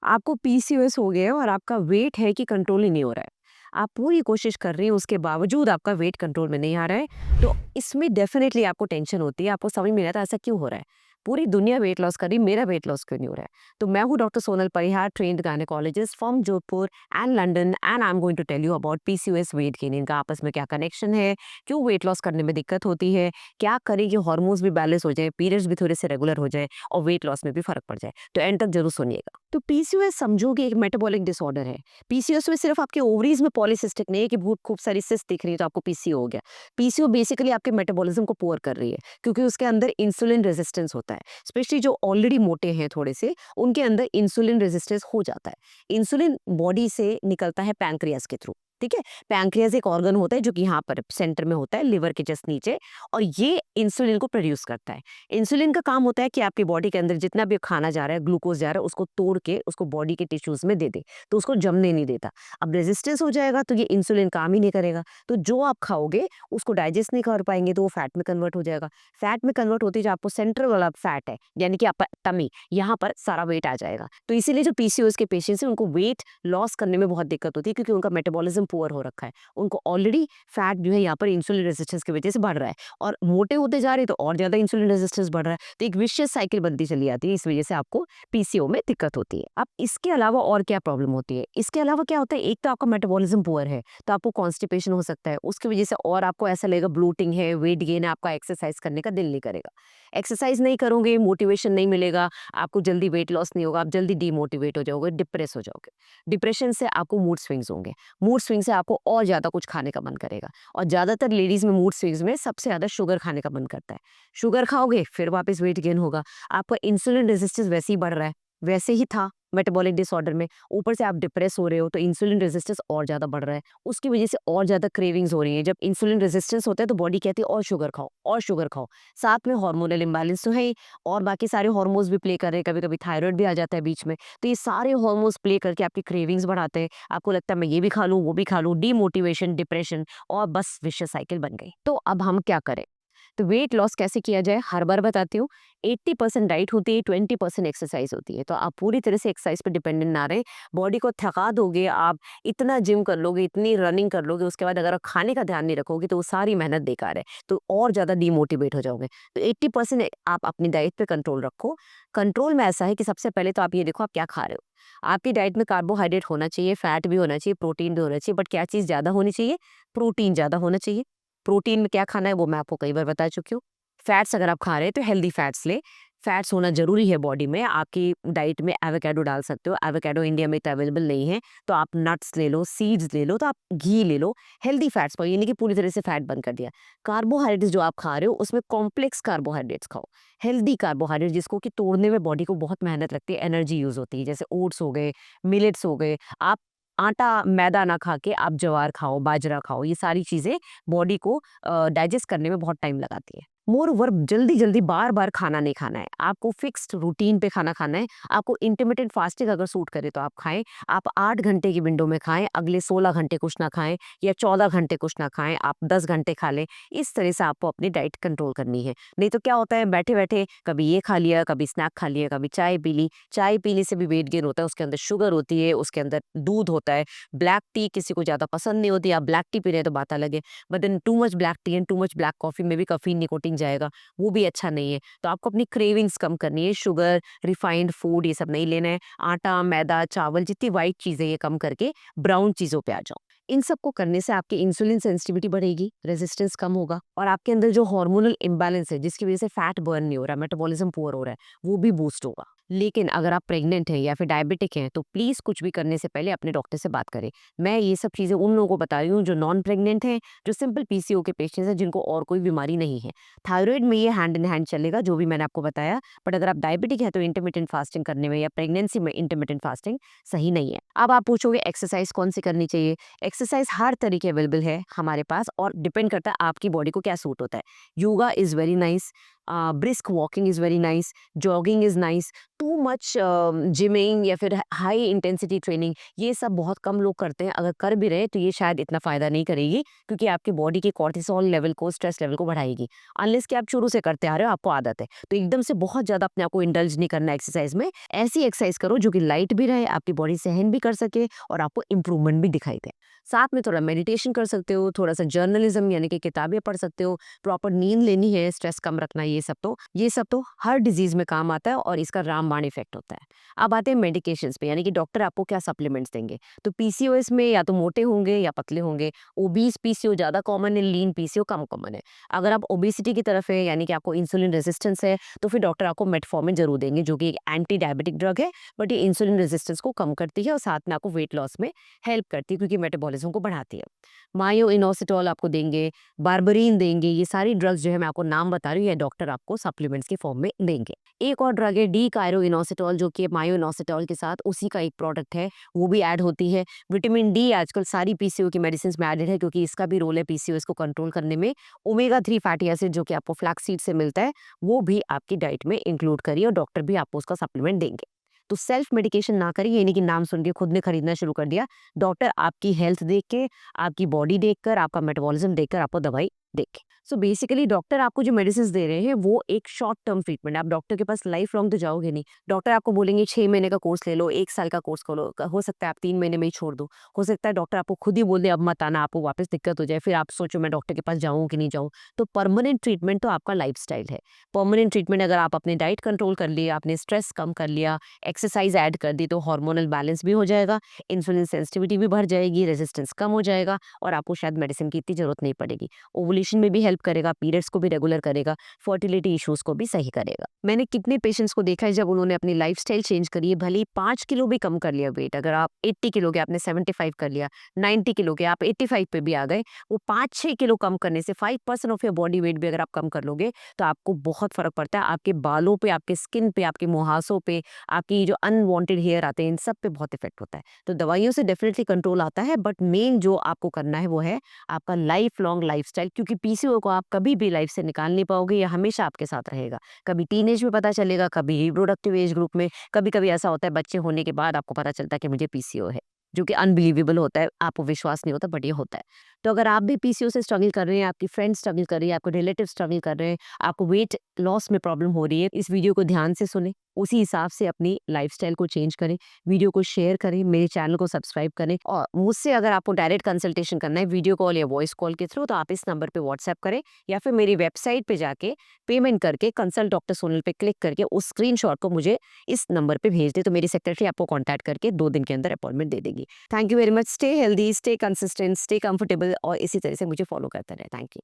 आपको पीसीओएस हो गया है और आपका वेट है कि कंट्रोल ही नहीं हो रहा है। आप पूरी कोशिश कर रही हैं, उसके बावजूद आपका वेट कंट्रोल में नहीं आ रहा है, तो इसमें डेफ़िनेटली आपको टेंशन होती है, आपको समझ में नहीं आता ऐसा क्यों हो रहा है? पूरी दुनिया वेट लॉस कर रही है, मेरा वेट लॉस क्यों नहीं हो रहा है? तो मैं हूँ doctor Sonal Parihar, trained gynaecologist from Jodhpur and London and I am going to tell you about PCOS, weight gain, इनका आपस में क्या कनेक्शन है, क्यों वेट लॉस करने में दिक्कत होती है, क्या करें कि हार्मोन्स भी बैलेंस हो जाएँ, पीरियड्स भी थोड़े से रेगुलर हो जाएँ और वेट लॉस में भी फ़र्क पड़ जाए। तो एंड तक ज़रूर सुनिएगा। तो पीसीओएस समझो कि एक मेटाबॉलिक डिसऑर्डर है। पीसीओएस में सिर्फ आपके ओवरीज में पॉलीसिस्टिक नहीं है कि बहुत खूब सारी सिस्ट दिख रही है तो आपको पीसीओ हो गया। पीसीओ बेसिकली आपके मेटाबॉलिज्म को पुअर कर रही है, क्योंकि उसके अंदर इंसुलिन रेजिस्टेंस होता है। स्पेशली जो ऑलरेडी मोटे हैं थोड़े से, उनके अंदर इंसुलिन रेजिस्टेंस हो जाता है। इंसुलिन बॉडी से निकलता है पैंक्रियाज के थ्रू। ठीक है। पैंक्रियाज एक ऑर्गन होता है जो कि यहाँ पर सेंटर में होता है, लिवर के जस्ट नीचे, और ये इंसुलिन को प्रोड्यूस करता है। इंसुलिन का काम होता है कि आपकी बॉडी के अंदर जितना भी खाना जा रहा है, ग्लूकोज जा रहा है, उसको तोड़ के उसको बॉडी के टिश्यूज में दे दे, तो उसको जमने नहीं देता। अब रेजिस्टेंस हो जाएगा तो ये इंसुलिन काम ही नहीं करेगा, तो जो आप खाओगे उसको डाइजेस्ट नहीं कर पाएंगे, तो वो फैट में कन्वर्ट हो जाएगा। फैट में कन्वर्ट होते जो आपको सेंट्रल वाला फैट है, यानी कि आपका टमी, यहाँ पर सारा वेट आ जाएगा। तो इसीलिए जो पीसीओएस के पेशेंट्स हैं उनको वेट लॉस करने में बहुत दिक्कत होती है, क्योंकि उनका मेटाबॉलिज्म पुअर हो रखा है। उनको ऑलरेडी फैट जो है यहाँ पर इंसुलिन रेजिस्टेंस की वजह से बढ़ रहा है, और मोटे होते जा रहे हैं तो और ज्यादा इंसुलिन रेजिस्टेंस बढ़ रहा है, तो एक विशियस साइकिल बनती चली आती है। इस वजह से आपको पीसीओ में दिक्कत होती है। अब इसके अलावा और क्या प्रॉब्लम होती है? इसके अलावा क्या होता है, एक तो आपका मेटाबॉलिज्म पुअर है, तो आपको कॉन्स्टिपेशन हो सकता है, उसकी वजह से और आपको ऐसा लगेगा ब्लोटिंग है, वेट गेन है, आपका एक्सरसाइज करने का दिल नहीं करेगा। एक्सरसाइज नहीं करोगे, मोटिवेशन नहीं मिलेगा, आपको जल्दी वेट लॉस नहीं होगा, आप जल्दी डीमोटिवेट हो जाओगे, डिप्रेस हो जाओगे। डिप्रेशन से आपको मूड स्विंग्स होंगे, मूड स्विंग से आपको और ज्यादा कुछ खाने का मन करेगा, और ज्यादातर लेडीज में मूड स्विंग्स में सबसे ज्यादा शुगर खाने का मन करता है। शुगर खाओगे फिर वापस वेट गेन होगा। आपका इंसुलिन रेजिस्टेंस वैसे ही बढ़ रहा है, वैसे ही था मेटाबॉलिक डिसऑर्डर में, ऊपर से आप डिप्रेस हो रहे हो तो इंसुलिन रेजिस्टेंस और ज्यादा बढ़ रहा है, उसकी वजह से और ज्यादा क्रेविंग्स हो रही है। जब इंसुलिन रेजिस्टेंस होता है तो बॉडी कहती है और शुगर खाओ और शुगर खाओ। साथ में हार्मोनल इम्बैलेंस तो है ही, और बाकी सारे हार्मोन्स भी प्ले कर रहे हैं, कभी कभी थायराइड भी आ जाता है बीच में, तो ये सारे हार्मोन्स प्ले करके आपकी क्रेविंग्स बढ़ाते हैं। आपको लगता है मैं ये भी खा लूं वो भी खा लूं, डीमोटिवेशन, डिप्रेशन, और बस विशियस साइकिल बन गई। तो अब हम क्या करें? तो वेट लॉस कैसे किया जाए, हर बार बताती हूँ। 80% डाइट होती है, 20% एक्सरसाइज होती है, तो आप पूरी तरह से एक्सरसाइज पे डिपेंडेंट ना रहे। बॉडी को थका दोगे आप, इतना जिम कर लोगे, इतनी रनिंग कर लोगे, उसके बाद अगर आप खाने का ध्यान नहीं रखोगे तो वो सारी मेहनत बेकार है, तो और ज़्यादा डीमोटिवेट हो जाओगे। तो 80% आप अपनी डाइट पे कंट्रोल रखो। कंट्रोल में ऐसा है कि सबसे पहले तो आप ये देखो आप क्या खा रहे हो। आपकी डाइट में कार्बोहाइड्रेट होना चाहिए, फैट भी होना चाहिए, प्रोटीन भी होना चाहिए, बट क्या चीज़ ज़्यादा होनी चाहिए? प्रोटीन ज़्यादा होना चाहिए। प्रोटीन में क्या खाना है वो मैं आपको कई बार बता चुकी हूँ। फैट्स अगर आप खा रहे हैं तो हेल्दी फैट्स लें। फैट्स होना ज़रूरी है बॉडी में। आपकी डाइट में एवोकाडो डाल सकते हो। एवोकाडो इंडिया में इतना अवेलेबल नहीं है, तो आप नट्स ले लो, सीड्स ले लो, तो आप घी ले लो। हेल्दी फैट्स पाओ, ये नहीं कि पूरी तरह से फैट बंद कर दिया। कार्बोहाइड्रेट्स जो आप खा रहे हो उसमें कॉम्प्लेक्स कार्बोहाइड्रेट्स खाओ। हेल्दी कार्बोहाइड्रेट जिसको कि तोड़ने में बॉडी को बहुत मेहनत लगती है, एनर्जी यूज़ होती है, जैसे ओट्स हो गए, मिलेट्स हो गए। आप आटा, मैदा ना खा के आप ज्वार खाओ, बाजरा खाओ, ये सारी चीज़ें बॉडी को डाइजेस्ट करने में बहुत टाइम लगाती है। मोर ओवर जल्दी-जल्दी बार-बार खाना नहीं खाना है। आपको फिक्स्ड रूटीन पे खाना खाना है। आपको इंटरमिटेंट फास्टिंग अगर सूट करे तो आप खाएँ। आप 8 घंटे की विंडो में खाएँ, अगले 16 घंटे कुछ ना खाएँ, या 14 घंटे कुछ ना खाएँ, आप 10 घंटे खा लें। इस तरह से आपको अपनी डाइट कंट्रोल करनी है। नहीं तो क्या होता है, बैठे-बैठे कभी ये खा लिया, कभी स्नैक खा लिया, कभी चाय पी ली। चाय पीने से भी वेट गेन होता है, उसके अंदर शुगर होती है, उसके अंदर दूध होता है। ब्लैक टी किसी को ज़्यादा पसंद नहीं होती, आप ब्लैक टी पी रहे हैं तो बात अलग है। But then too much black tea and too much black coffee में भी कैफ़ीन, निकोटीन जाएगा, वो भी अच्छा नहीं है। तो आपको अपनी क्रेविंग्स कम करनी है, शुगर, रिफाइंड फूड ये सब नहीं लेना है। आटा, मैदा, चावल जितनी व्हाइट चीज़ें ये कम करके ब्राउन चीज़ों पे आ जाओ। इन सबको करने से आपकी इंसुलिन सेंसिटिविटी बढ़ेगी, रेजिस्टेंस कम होगा, और आपके अंदर जो हार्मोनल इम्बैलेंस है जिसकी वजह से फैट बर्न नहीं हो रहा, मेटाबॉलिज्म पुअर हो रहा है, वो भी बूस्ट होगा। लेकिन अगर आप प्रेग्नेंट हैं या फिर डायबिटिक हैं तो प्लीज़ कुछ भी करने से पहले अपने डॉक्टर से बात करें। मैं ये सब चीज़ें उन लोगों को बता रही हूँ जो नॉन प्रेग्नेंट हैं, जो सिंपल पीसीओ के पेशेंट्स हैं, जिनको और कोई बीमारी नहीं है। थायराइड में ये हैंड इन हैंड चलेगा जो भी मैंने आपको बताया, बट अगर आप डायबिटिक हैं तो इंटरमिटेंट फास्टिंग करने में या प्रेगनेंसी में इंटरमिटेंट फास्टिंग सही नहीं है। अब आप पूछोगे एक्सरसाइज कौन सी करनी चाहिए? एक्सरसाइज हर तरीके अवेलेबल है हमारे पास, और डिपेंड करता है आपकी बॉडी को क्या सूट होता है। Yoga is very nice. Brisk walking is very nice, jogging is nice, too much gymming या फिर हाई इंटेंसिटी ट्रेनिंग, ये सब बहुत कम लोग करते हैं। अगर कर भी रहे हैं तो ये शायद इतना फ़ायदा नहीं करेगी, क्योंकि आपकी बॉडी के कॉर्टिसोल लेवल को, स्ट्रेस लेवल को बढ़ाएगी। अनलेस कि आप शुरू से करते आ रहे हो, आपको आदत है। तो एकदम से बहुत ज़्यादा अपने आप को इंडल्ज नहीं करना एक्सरसाइज में। ऐसी एक्सरसाइज करो जो कि लाइट भी रहे, आपकी बॉडी सहन भी कर सके और आपको इम्प्रूवमेंट भी दिखाई दे। साथ में थोड़ा मेडिटेशन कर सकते हो, थोड़ा-सा जर्नलिज़्म यानी कि किताबें पढ़ सकते हो, प्रॉपर नींद लेनी है, स्ट्रेस कम रखना है, ये सब तो हर डिज़ीज़ में काम आता है और इसका रामबाण इफ़ेक्ट होता है। अब आते हैं मेडिकेशंस पे, यानी कि डॉक्टर आपको क्या सप्लीमेंट्स देंगे। तो पीसीओएस में या तो मोटे होंगे या पतले होंगे। ओबीस पीसीओ ज़्यादा कॉमन है, लीन पीसीओ कम कॉमन है। अगर आप ओबेसिटी की तरफ है, यानी कि आपको इंसुलिन रेजिस्टेंस है, तो फिर डॉक्टर आपको मेटफॉर्मिन ज़रूर देंगे, जो कि एक एंटी डायबिटिक ड्रग है, बट ये इंसुलिन रेजिस्टेंस को कम करती है और साथ में आपको वेट लॉस में हेल्प करती है, क्योंकि मेटाबॉलिज्म को बढ़ाती है। मायो इनोसिटॉल आपको देंगे, बार्बरीन देंगे, ये सारी ड्रग्स जो है मैं आपको नाम बता रही हूँ, ये डॉक्टर आपको सप्लीमेंट्स के फॉर्म में देंगे। एक और ड्रग है डी कायरो इनोसिटॉल, जो कि मायो इनोसिटॉल के साथ उसी का एक प्रोडक्ट है, वो भी ऐड होती है। विटामिन डी आजकल सारी पीसीओ की मेडिसिन में एडेड है, क्योंकि इसका भी रोल है पीसीओएस को कंट्रोल करने में। ओमेगा 3 फैटी एसिड जो कि आपको फ्लैक्स सीड से मिलता है, वो भी आपकी डाइट में इंक्लूड करिए और डॉक्टर भी आपको उसका सप्लीमेंट देंगे। तो सेल्फ मेडिकेशन ना करिए, ये नहीं कि नाम सुन के खुद ने खरीदना शुरू कर दिया। डॉक्टर आपकी हेल्थ देख के, आपकी बॉडी देखकर, आपका मेटाबॉलिज्म देखकर आपको दवाई देखे। सो बेसिकली डॉक्टर आपको जो मेडिसिन दे रहे हैं वो एक शॉर्ट टर्म ट्रीटमेंट है। आप डॉक्टर के पास लाइफ लॉन्ग तो जाओगे नहीं। डॉक्टर आपको बोलेंगे 6 महीने का कोर्स ले लो, 1 साल का कोर्स कर लो, हो सकता है आप 3 महीने में ही छोड़ दो। हो सकता है डॉक्टर आपको खुद ही बोल दे अब मत आना, आपको वापस दिक्कत हो जाए, फिर आप सोचो मैं डॉक्टर के पास जाऊँ कि नहीं जाऊँ। तो परमानेंट ट्रीटमेंट तो आपका लाइफस्टाइल है। परमानेंट ट्रीटमेंट अगर आप अपनी डाइट कंट्रोल कर लिया, आपने स्ट्रेस कम कर लिया, एक्सरसाइज ऐड कर दी, तो हार्मोनल बैलेंस भी हो जाएगा, इंसुलिन सेंसिटिविटी भी बढ़ जाएगी, रेजिस्टेंस कम हो जाएगा और आपको शायद मेडिसिन की इतनी जरूरत नहीं पड़ेगी। ओवुलेशन में भी हेल्प करेगा, पीरियड्स को भी रेगुलर करेगा, फर्टिलिटी इश्यूज को भी सही करेगा। मैंने कितने पेशेंट्स को देखा है जब उन्होंने अपनी लाइफस्टाइल चेंज करी है, भले ही 5 किलो भी कम कर लिया वेट, अगर आप 80 किलो के आपने 75 कर लिया, 90 किलो के आप 85 पे भी आ गए, वो 5-6 किलो कम करने से 5% ऑफ योर बॉडी वेट भी अगर आप कम कर लोगे, तो आपको बहुत फर्क पड़ता है। आपके बालों पे, आपके स्किन पे, आपके मुहासों पे, आपकी जो अनवांटेड हेयर आते हैं, इन सब पे बहुत इफेक्ट होता है। तो दवाइयों से डेफिनेटली कंट्रोल आता है, बट मेन जो आपको करना है वो है आपका लाइफ लॉन्ग लाइफस्टाइल, क्योंकि पीसीओ को आप कभी भी लाइफ से निकाल नहीं पाओगे, ये हमेशा आपके साथ रहेगा। कभी टीनेज में पता चलेगा, कभी रिप्रोडक्टिव एज ग्रुप में, कभी-कभी ऐसा होता है बच्चे होने के बाद आपको पता चलता है कि मुझे पीसीओ है, जो कि अनबिलीवेबल होता है, आपको विश्वास नहीं होता, बट ये होता है। तो अगर आप भी पीसीओ से स्ट्रगल कर रहे हैं, आपकी फ्रेंड स्ट्रगल कर रही है, आपके रिलेटिव स्ट्रगल कर रहे हैं, आपको वेट लॉस में प्रॉब्लम हो रही है, इस वीडियो को ध्यान से सुनें, उसी हिसाब से अपनी लाइफस्टाइल को चेंज करें, वीडियो को शेयर करें, मेरे चैनल को सब्सक्राइब करें और मुझसे अगर आपको डायरेक्ट कंसल्टेशन करना है वीडियो कॉल या वॉइस कॉल के थ्रू, तो आप इस नंबर पे व्हाट्सएप करें या फिर मेरी वेबसाइट पे जाके पेमेंट करके कंसल्ट डॉक्टर सोनल पे क्लिक करके उस स्क्रीनशॉट को मुझे इस नंबर पे भेज दे, तो मेरी सेक्रेटरी आपको कॉन्टैक्ट करके 2 दिन के अंदर अपॉइंटमेंट दे देगी। Thank you very much. Stay healthy, stay consistent, stay comfortable और इसी तरह से मुझे फॉलो करते रहे। Thank you.